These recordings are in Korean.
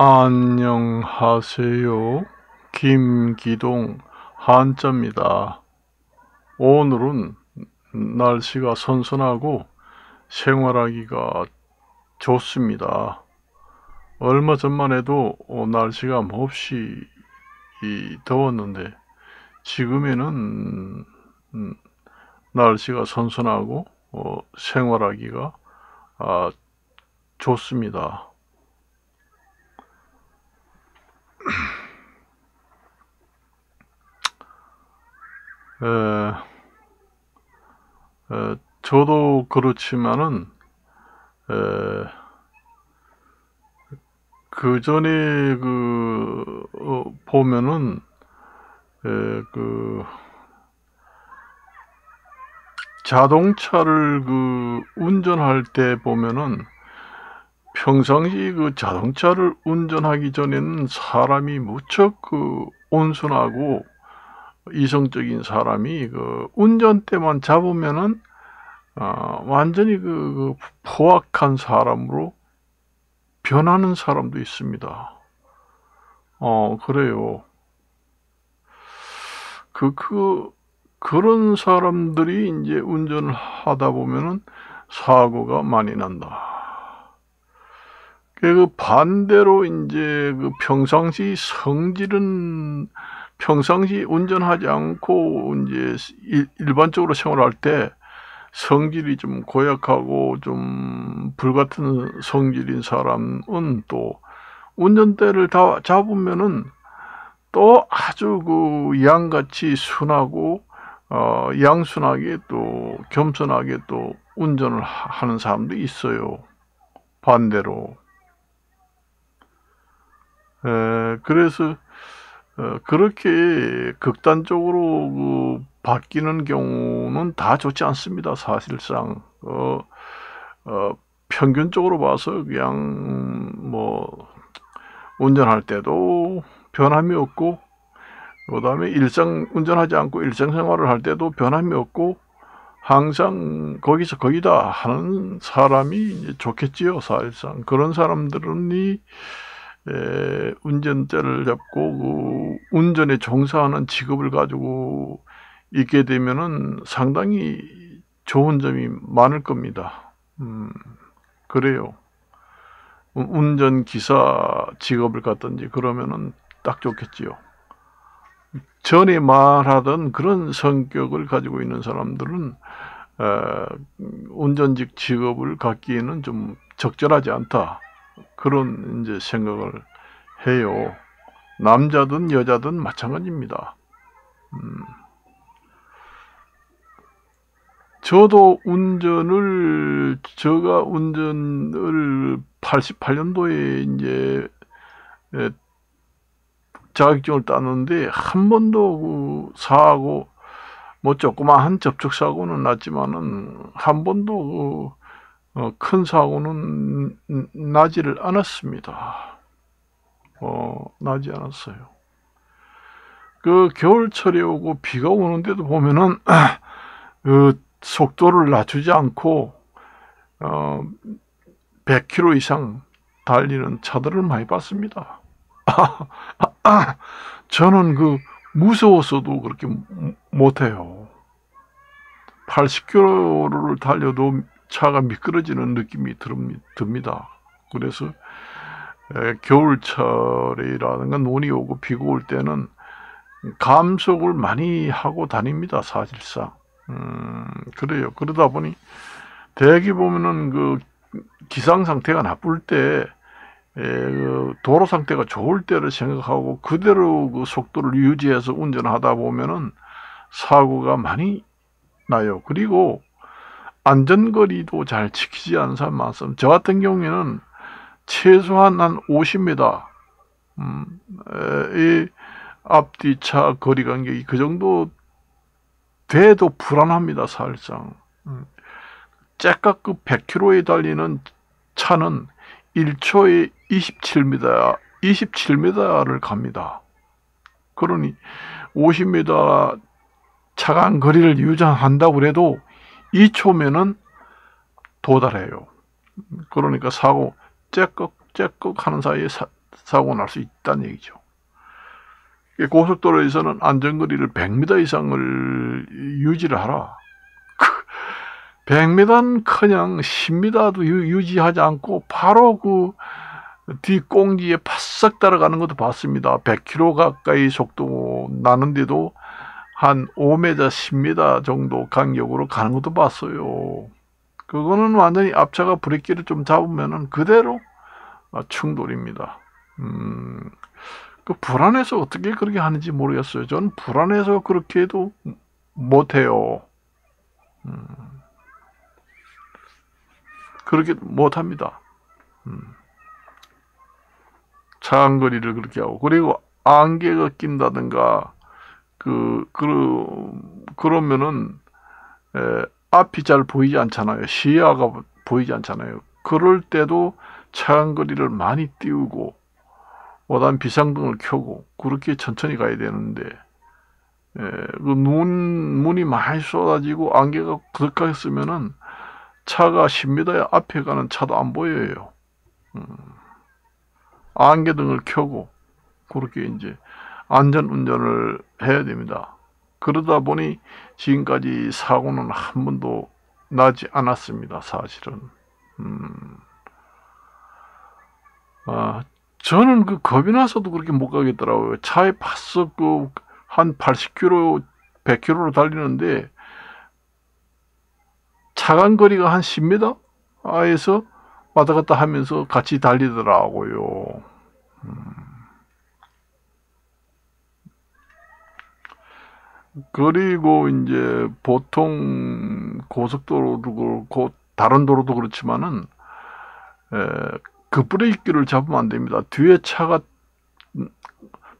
안녕하세요. 김기동 한자입니다. 오늘은 날씨가 선선하고 생활하기가 좋습니다. 얼마 전만 해도 날씨가 몹시 더웠는데 지금에는 날씨가 선선하고 생활하기가 좋습니다. 저도 그렇지만은 그 전에 보면은 자동차를 운전할 때 보면은 평상시 자동차를 운전하기 전에는 사람이 무척 온순하고 이성적인 사람이 운전대만 잡으면은 완전히 포악한 사람으로 변하는 사람도 있습니다. 그래요. 그런 사람들이 이제 운전을 하다 보면은 사고가 많이 난다. 반대로 이제 평상시 운전하지 않고 이제 일반적으로 생활할 때 성질이 좀 고약하고 좀 불같은 성질인 사람은 또 운전대를 다 잡으면은 또 아주 양같이 순하고 양순하게 또 겸손하게 또 운전을 하는 사람도 있어요. 반대로. 그래서 그렇게 극단적으로 바뀌는 경우는 다 좋지 않습니다. 사실상 평균적으로 봐서 그냥 운전할 때도 변함이 없고, 그 다음에 운전하지 않고 일상생활을 할 때도 변함이 없고, 항상 거기서 거기다 하는 사람이 이제 좋겠지요. 사실상 그런 사람들은 운전대를 잡고 운전에 종사하는 직업을 가지고 있게 되면은 상당히 좋은 점이 많을 겁니다. 그래요. 운전기사 직업을 갖든지 그러면은 딱 좋겠지요. 전에 말하던 그런 성격을 가지고 있는 사람들은 운전직 직업을 갖기에는 좀 적절하지 않다. 그런 이제 생각을 해요. 남자든 여자든 마찬가지입니다. 제가 운전을 88년도에 이제 자격증을 땄는데 한 번도 사고 조그마한 접촉 사고는 났지만은 한 번도 큰 사고는 나지를 않았습니다. 나지 않았어요. 겨울철이 오고 비가 오는데도 보면은 속도를 낮추지 않고 100km 이상 달리는 차들을 많이 봤습니다. 저는 무서워서도 그렇게 못해요. 80km를 달려도 차가 미끄러지는 느낌이 듭니다. 그래서 겨울철이라든가 눈이 오고 비가 올 때는 감속을 많이 하고 다닙니다. 사실상. 그래요. 그러다 보니 대개 보면은 기상 상태가 나쁠 때 도로 상태가 좋을 때를 생각하고 그대로 속도를 유지해서 운전하다 보면은 사고가 많이 나요. 그리고 안전거리도 잘 지키지 않는 사람 많습니다. 저 같은 경우에는 최소한 한 50m 이 앞뒤 차 거리 간격이 그 정도 돼도 불안합니다. 사실상. 째깍 100km에 달리는 차는 1초에 27m를 갑니다. 그러니 50m 차간 거리를 유지한다고 해도 2초면은 도달해요. 그러니까 사고 째깍 하는 사이에 사고 날 수 있다는 얘기죠. 고속도로에서는 안전거리를 100m 이상을 유지를 하라. 100m는 커녕 10m도 유지하지 않고 바로 그 뒷공기에 바싹 따라가는 것도 봤습니다. 100km 가까이 속도 나는데도 한 5m, 10m 정도 간격으로 가는 것도 봤어요. 그거는 완전히 앞차가 브레이크를 좀 잡으면은 그대로 충돌입니다. 그 불안해서 어떻게 그렇게 하는지 모르겠어요. 저는 불안해서 그렇게 해도 못해요. 그렇게 못합니다. 차간거리를 그렇게 하고, 그리고 안개가 낀다든가, 그러면은, 앞이 잘 보이지 않잖아요. 시야가 보이지 않잖아요. 그럴 때도 차간거리를 많이 띄우고, 그다음 비상등을 켜고, 그렇게 천천히 가야 되는데, 눈이 많이 쏟아지고, 안개가 그득하게 쓰면은, 차가 10m 앞에 가는 차도 안 보여요. 안개등을 켜고 그렇게 이제 안전 운전을 해야 됩니다. 그러다 보니 지금까지 사고는 한 번도 나지 않았습니다. 사실은. 저는 그 겁이 나서도 그렇게 못 가겠더라고요. 차에 바싹 한 80km, 100km로 달리는데 차간 거리가 한 10m에서 왔다 갔다 하면서 같이 달리더라고요. 그리고 이제 보통 고속도로도 그렇고 다른 도로도 그렇지만은 급브레이크를 잡으면 안 됩니다. 뒤에 차가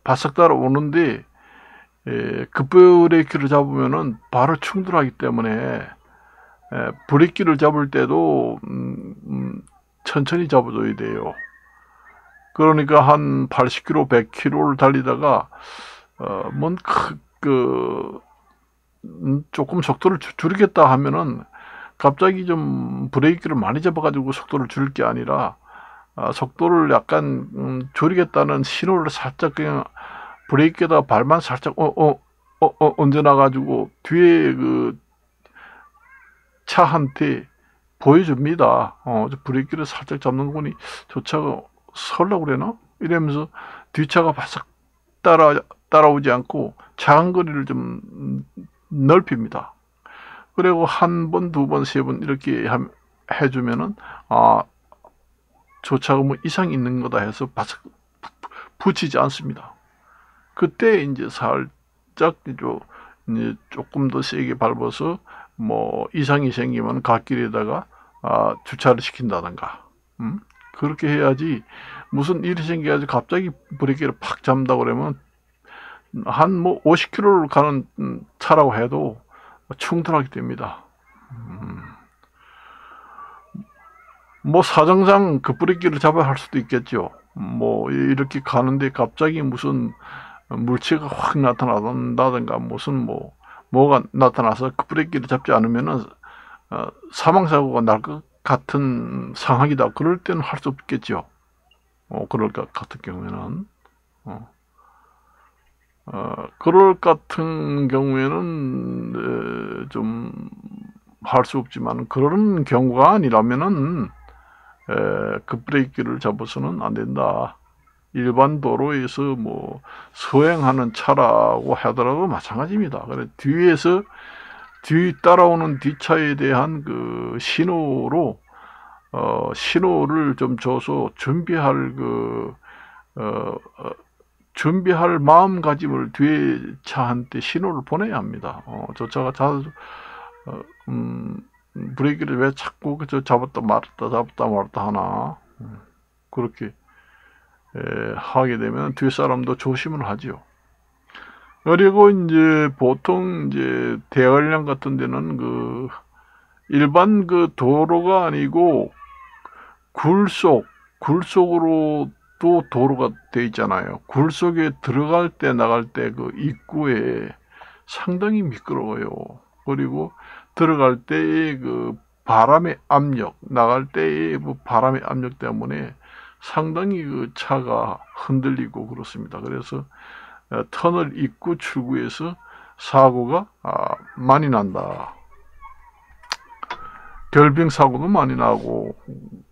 바싹 따라오는데 급브레이크를 잡으면은 바로 충돌하기 때문에 브레이크를 잡을 때도 천천히 잡아줘야 돼요. 그러니까 한 80km, 100km를 달리다가 조금 속도를 줄이겠다 하면은 갑자기 좀 브레이크를 많이 잡아가지고 속도를 줄일 게 아니라 속도를 약간 줄이겠다는 신호를 살짝 그냥 브레이크에다가 발만 살짝 얹어놔가지고 뒤에 그 차한테 보여줍니다. 브레이크를 살짝 잡는 거 보니 저 차가 설라고 그래나? 이러면서 뒷차가 바싹 따라오지 않고 작은 거리를 좀 넓힙니다. 그리고 한 번, 두 번, 세 번 이렇게 해주면은 저 차가 뭐 이상이 있는 거다 해서 바싹 붙이지 않습니다. 그때 이제 살짝 이제 조금 더 세게 밟아서 뭐 이상이 생기면 갓길에다가 주차를 시킨다든가 그렇게 해야지. 무슨 일이 생겨가지고 갑자기 브레이크를 팍 잡는다 그러면 한 뭐 50km를 가는 차라고 해도 충돌하게 됩니다. 뭐 사정상 그 브레이크를 잡아야 할 수도 있겠죠. 뭐 이렇게 가는데 갑자기 무슨 물체가 확 나타난다든가 무슨 뭐가 나타나서 그 브레이크를 잡지 않으면은 사망사고가 날 것 같은 상황이다. 그럴 때는 할 수 없겠죠. 그럴 것 같은 경우에는 그럴 같은 경우에는 좀 할 수 없지만 그런 경우가 아니라면은 그 브레이크를 잡아서는 안 된다. 일반 도로에서 뭐 서행하는 차라고 하더라도 마찬가지입니다. 그래 따라오는 뒷차에 대한 그 신호를 좀 줘서 준비할 마음가짐을 뒤에 차한테 신호를 보내야 합니다. 저 차가 브레이크를 왜 자꾸 잡았다 말았다 하나. 그렇게 하게 되면 뒷사람도 조심을 하죠. 그리고 이제 보통 이제 대관령 같은 데는 그 일반 그 도로가 아니고 굴속으로 또 도로가 돼 있잖아요. 굴 속에 들어갈 때 나갈 때 그 입구에 상당히 미끄러워요. 그리고 들어갈 때의 그 바람의 압력, 나갈 때의 그 바람의 압력 때문에 상당히 그 차가 흔들리고 그렇습니다. 그래서 터널 입구 출구에서 사고가 많이 난다. 결빙 사고도 많이 나고,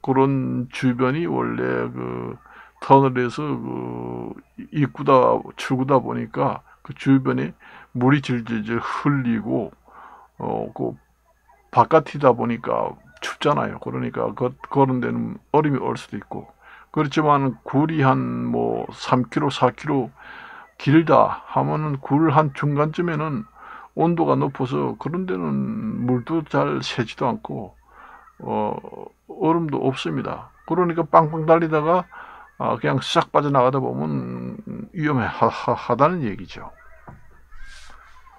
그런 주변이 원래 그 터널에서 그 입구다 출구다 보니까 그 주변에 물이 질질질 흘리고 그 바깥이다 보니까 춥잖아요. 그러니까 그런 데는 얼음이 올 수도 있고, 그렇지만 굴이 한 뭐 3km, 4km 길다 하면은 굴 한 중간쯤에는 온도가 높아서 그런 데는 물도 잘 새지도 않고 얼음도 없습니다. 그러니까 빵빵 달리다가 그냥 싹 빠져나가다 보면 위험하다는 얘기죠.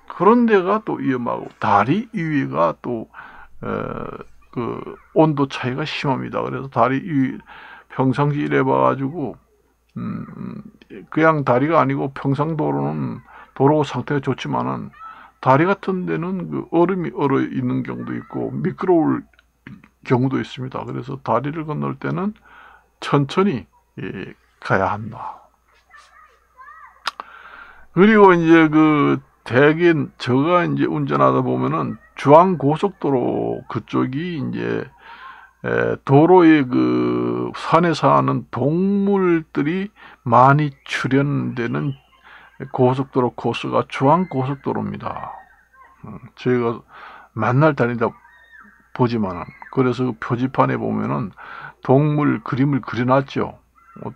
그런 데가 또 위험하고, 다리 위가 또 그 온도 차이가 심합니다. 그래서 다리 위 평상시 이래 봐가지고 그냥 다리가 아니고 평상도로는 도로 상태가 좋지만은 다리 같은 데는 그 얼음이 얼어 있는 경우도 있고 미끄러울 경우도 있습니다. 그래서 다리를 건널 때는 천천히 가야 한다. 그리고 이제 그 대개 제가 이제 운전하다 보면은 중앙고속도로 그쪽이 이제 도로에 그 산에 사는 동물들이 많이 출현되는 고속도로 코스가 중앙고속도로입니다. 제가 만날 다니다 보지만은, 그래서 그 표지판에 보면은 동물 그림을 그려놨죠.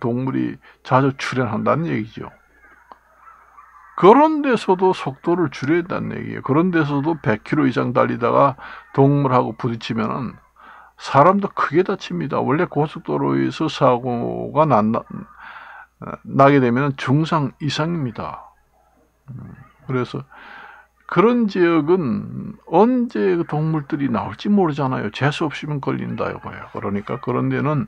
동물이 자주 출현한다는 얘기죠. 그런 데서도 속도를 줄여야 한다는 얘기예요. 그런 데서도 100km 이상 달리다가 동물하고 부딪히면은 사람도 크게 다칩니다. 원래 고속도로에서 사고가 나게 되면 중상 이상입니다. 그래서 그런 지역은 언제 동물들이 나올지 모르잖아요. 재수 없이면 걸린다 이거예요. 그러니까 그런 데는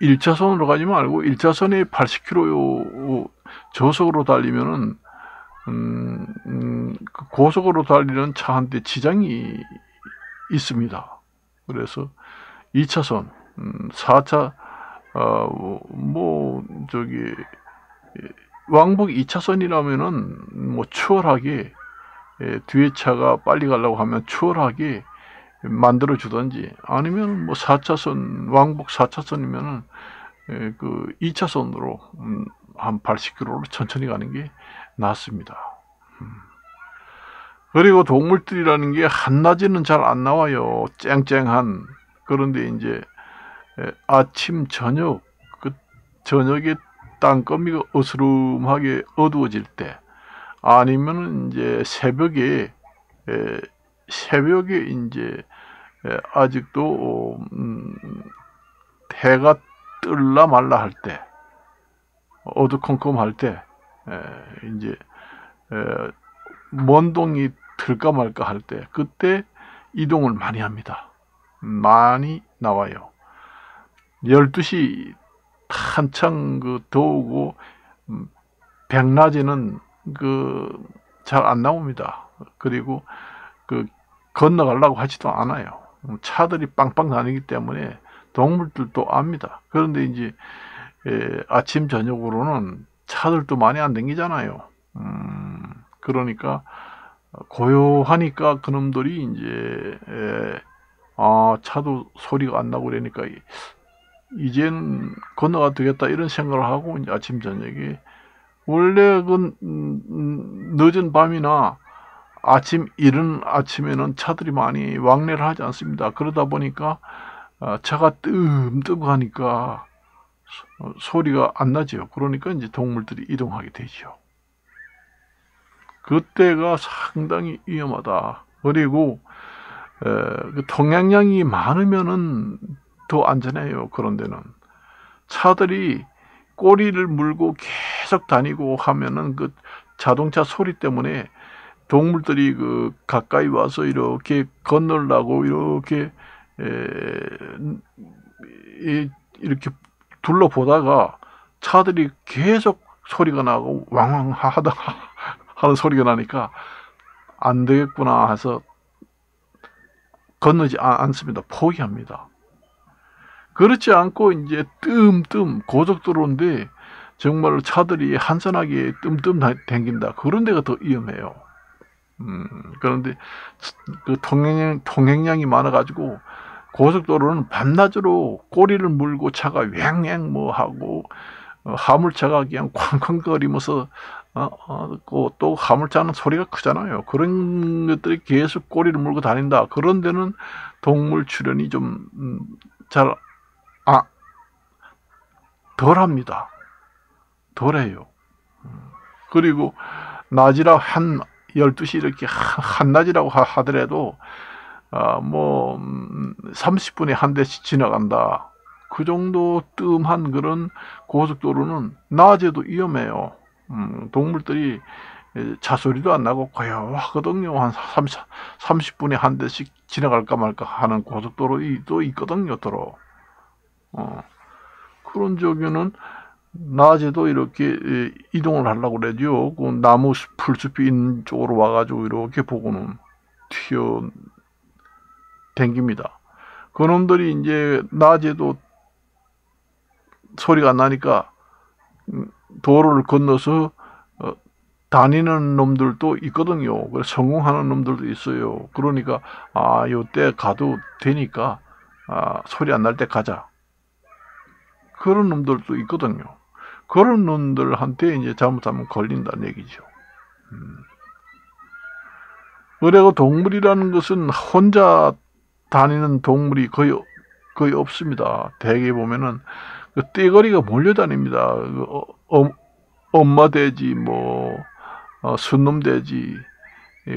1차선으로 가지 말고 1차선에 80km 저속으로 달리면은 그 고속으로 달리는 차 한 대 지장이 있습니다. 그래서 2차선, 4차, 왕복 2차선이라면은 뭐 추월하게, 뒤에 차가 빨리 가려고 하면 추월하게 만들어 주든지, 아니면 뭐 4차선, 왕복 4차선이면은 그 2차선으로 한 80km로 천천히 가는 게 낫습니다. 그리고 동물들이라는 게 한낮에는 잘 안 나와요. 쨍쨍한. 그런데 이제 아침, 저녁, 그 저녁에 땅거미가 어스름하게 어두워질 때, 아니면은 이제 새벽에 이제 아직도 해가 뜰라 말라 할 때, 어두컴컴할 때, 이제 먼동이 들까 말까 할 때, 그때 이동을 많이 합니다. 많이 나와요. 12시 한창 그 더우고 백낮에는 그 잘 안 나옵니다. 그리고 그 건너가려고 하지도 않아요. 차들이 빵빵 다니기 때문에 동물들도 압니다. 그런데 이제 아침 저녁으로는 차들도 많이 안 다니잖아요. 그러니까 고요하니까 그놈들이 이제 차도 소리가 안 나고 그러니까 이제는 건너가 되겠다 이런 생각을 하고 이제 아침 저녁에, 원래 그 늦은 밤이나 이른 아침에는 차들이 많이 왕래를 하지 않습니다. 그러다 보니까 차가 뜸뜸하니까 소리가 안 나죠. 그러니까 이제 동물들이 이동하게 되죠. 그때가 상당히 위험하다. 그리고 그 통행량이 많으면은 더 안전해요. 그런 데는 차들이 꼬리를 물고 계속 다니고 하면은 그 자동차 소리 때문에 동물들이 그 가까이 와서 이렇게 건너려고 이렇게 이렇게 둘러보다가 차들이 계속 소리가 나고 왕왕 하는 소리가 나니까 안 되겠구나 해서 건너지 않습니다. 포기합니다. 그렇지 않고 이제 뜸뜸 고속도로인데 정말로 차들이 한산하게 뜸뜸 댕긴다. 그런 데가 더 위험해요. 그런데 그 통행량이 많아가지고 고속도로는 밤낮으로 꼬리를 물고 차가 왱왱 뭐 하고 화물차가 그냥 쾅쾅거리면서 또 화물차는 소리가 크잖아요. 그런 것들이 계속 꼬리를 물고 다닌다. 그런 데는 동물 출현이 좀 잘 덜합니다. 덜해요. 그리고 낮이라 한 12시 이렇게 한낮이라고 하더라도 뭐 30분에 한 대씩 지나간다. 그 정도 뜸한 그런 고속도로는 낮에도 위험해요. 동물들이 차 소리도 안 나고 고요하거든요. 한 30분에 한 대씩 지나갈까 말까 하는 고속도로도 있거든요. 도로. 그런 쪽에는 낮에도 이렇게 이동을 하려고 그러죠. 그 나무 풀숲이 있는 쪽으로 와가지고 이렇게 보고는 튀어 댕깁니다. 그놈들이 이제 낮에도 소리가 안 나니까 도로를 건너서 다니는 놈들도 있거든요. 그래서 성공하는 놈들도 있어요. 그러니까 요때 가도 되니까 소리 안 날 때 가자. 그런 놈들도 있거든요. 그런 놈들한테 이제 잘못하면 걸린다는 얘기죠. 그리고 동물이라는 것은 혼자 다니는 동물이 거의 없습니다. 대개 보면은 그 떼거리가 몰려다닙니다. 엄마 돼지, 순놈 돼지,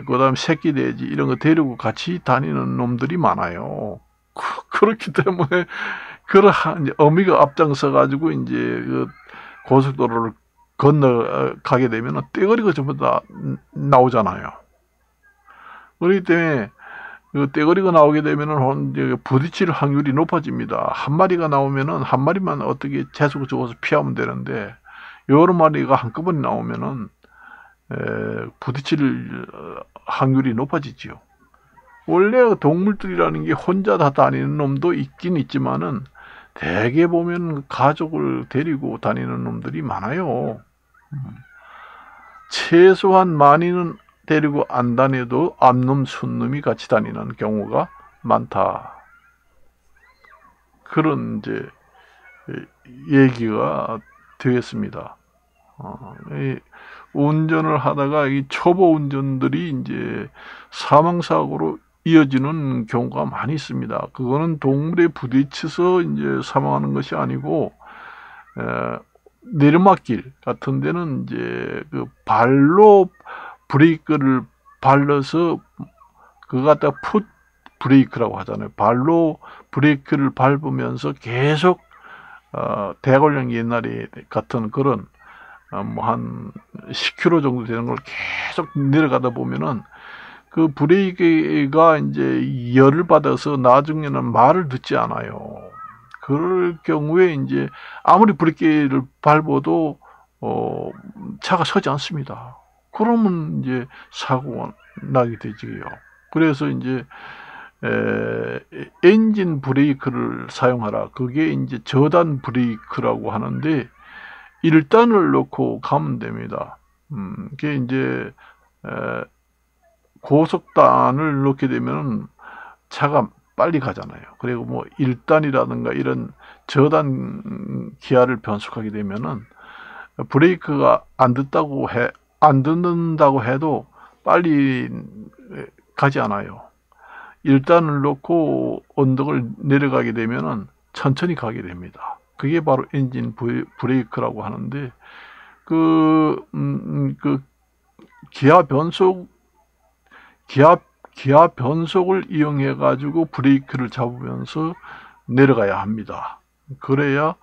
그다음 새끼 돼지 이런 거 데리고 같이 다니는 놈들이 많아요. 그렇기 때문에 이제 어미가 앞장서 가지고 이제 그 고속도로를 건너가게 되면 떼거리가 전부 다 나오잖아요. 그렇기 때문에 그 떼거리가 나오게 되면은 부딪힐 확률이 높아집니다. 한 마리가 나오면은 한 마리만 어떻게 재수가 적어서 피하면 되는데 여러 마리가 한꺼번에 나오면은 부딪힐 확률이 높아지지요. 원래 동물들이라는 게 혼자 다 다니는 놈도 있긴 있지만은 대개 보면 가족을 데리고 다니는 놈들이 많아요. 최소한 많이는 데리고 안 다녀도 앞놈, 순놈이 같이 다니는 경우가 많다. 그런 이제 얘기가 되겠습니다. 운전을 하다가 이 초보 운전들이 이제 사망사고로 이어지는 경우가 많이 있습니다. 그거는 동물에 부딪혀서 이제 사망하는 것이 아니고 내리막길 같은 데는 이제 그 발로 브레이크를 밟아서 그거 갖다 풋 브레이크라고 하잖아요. 발로 브레이크를 밟으면서 계속 대관령 옛날에 같은 그런 뭐 한 10km 정도 되는 걸 계속 내려가다 보면은 그 브레이크가 이제 열을 받아서 나중에는 말을 듣지 않아요. 그럴 경우에 이제 아무리 브레이크를 밟아도 차가 서지 않습니다. 그러면 이제 사고가 나게 되지요. 그래서 이제 엔진 브레이크를 사용하라. 그게 이제 저단 브레이크라고 하는데 1단을 넣고 가면 됩니다. 그게 이제 고속단을 넣게 되면 차가 빨리 가잖아요. 그리고 뭐 1단이라든가 이런 저단 기아를 변속하게 되면은 브레이크가 안 듣는다고 해도 빨리 가지 않아요. 1단을 넣고 언덕을 내려가게 되면은 천천히 가게 됩니다. 그게 바로 엔진 브레이크라고 하는데 그 기아 변속을 이용해 가지고 브레이크를 잡으면서 내려가야 합니다. 그래야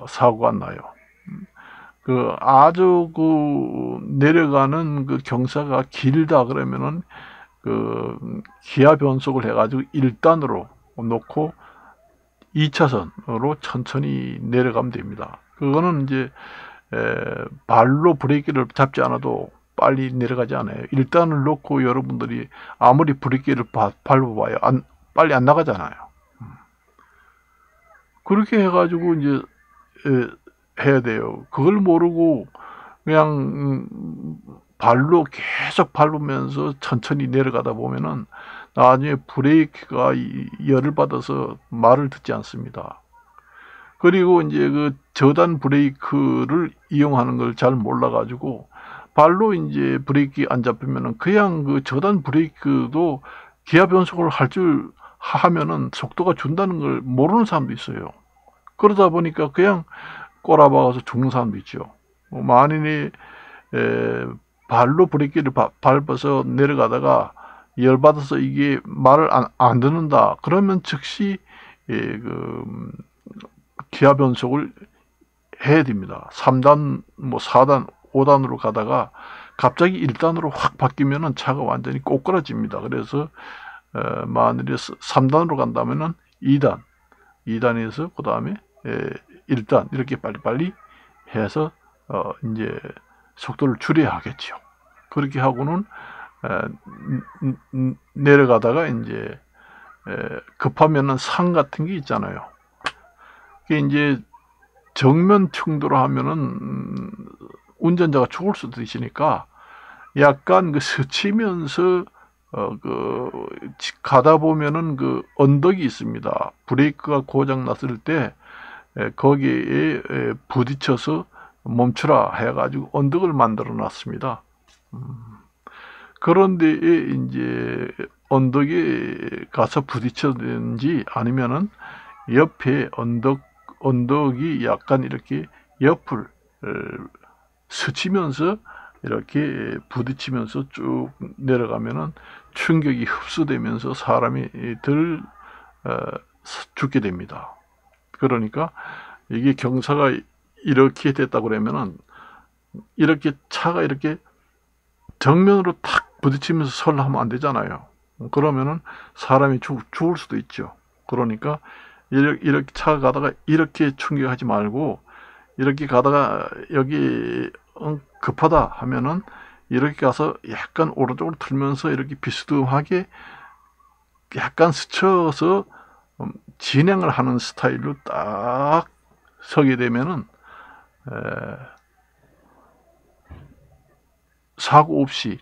사고가 나요. 아주 내려가는 그 경사가 길다 그러면은 기아 변속을 해 가지고 1단으로 놓고 2차선으로 천천히 내려가면 됩니다. 그거는 이제 발로 브레이크를 잡지 않아도 빨리 내려가지 않아요. 1단을 놓고 여러분들이 아무리 브레이크를 밟아봐요. 빨리 안 나가잖아요. 그렇게 해가지고 이제 해야 돼요. 그걸 모르고 그냥 발로 계속 밟으면서 천천히 내려가다 보면은 나중에 브레이크가 열을 받아서 말을 듣지 않습니다. 그리고 이제 그 저단 브레이크를 이용하는 걸 잘 몰라가지고 발로 이제 브레이크 안 잡히면은 그냥 그 저단 브레이크도 기아 변속을 할 줄 하면은 속도가 준다는 걸 모르는 사람도 있어요. 그러다 보니까 그냥 꼬라박아서 죽는 사람도 있죠. 만인이 발로 브레이크를 밟아서 내려가다가 열받아서 이게 말을 안 듣는다. 그러면 즉시 기아 변속을 해야 됩니다. 3단, 뭐 4단, 5단으로 가다가 갑자기 1단으로 확 바뀌면은 차가 완전히 꼬꾸라집니다. 그래서 만일에 3단으로 간다면은 2단, 2단에서 그 다음에 1단 이렇게 빨리빨리 해서 이제 속도를 줄여야 하겠죠. 그렇게 하고는 내려가다가 이제 급하면은 산 같은 게 있잖아요. 그게 이제 정면 충돌을 하면은 운전자가 죽을 수도 있으니까 약간 그 스치면서 가다 보면은 그 언덕이 있습니다. 브레이크가 고장 났을 때 거기에 부딪혀서 멈추라 해가지고 언덕을 만들어 놨습니다. 그런데 이제 언덕에 가서 부딪혔는지 아니면은 옆에 언덕이 약간 이렇게 옆을 스치면서 이렇게 부딪히면서 쭉 내려가면은 충격이 흡수되면서 사람이 덜 죽게 됩니다. 그러니까 이게 경사가 이렇게 됐다고 그러면은 이렇게 차가 이렇게 정면으로 탁 부딪히면서 설하면 안 되잖아요. 그러면은 사람이 죽을 수도 있죠. 그러니까 이렇게 차가 가다가 이렇게 충격하지 말고 이렇게 가다가 여기 급하다 하면은 이렇게 가서 약간 오른쪽으로 틀면서 이렇게 비스듬하게 약간 스쳐서 진행을 하는 스타일로 딱 서게 되면은 사고 없이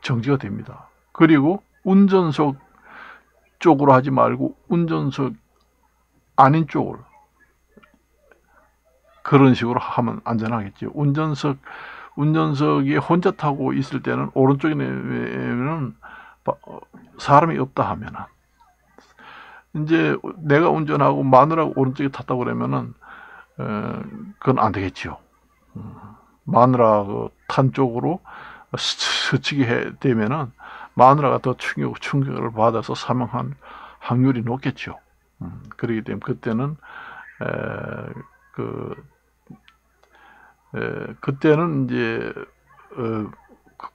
정지가 됩니다. 그리고 운전석 쪽으로 하지 말고 운전석 아닌 쪽으로 그런 식으로 하면 안전하겠죠. 운전석에 혼자 타고 있을 때는 오른쪽에는 사람이 없다 하면은 이제 내가 운전하고 마누라가 오른쪽에 탔다고 그러면은 그건 안 되겠죠. 마누라가 탄 쪽으로 스치게 되면은 마누라가 더 충격을 받아서 사망한 확률이 높겠죠. 그렇기 때문에 그때는 그때는 이제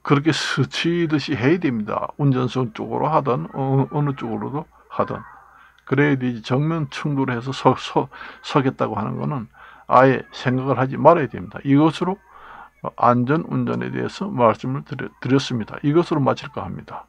그렇게 스치듯이 해야 됩니다. 운전석 쪽으로 하든 어느 쪽으로도 하든. 그래야 되지 정면 충돌해서 서겠다고 하는 거는 아예 생각을 하지 말아야 됩니다. 이것으로 안전 운전에 대해서 말씀을 드렸습니다. 이것으로 마칠까 합니다.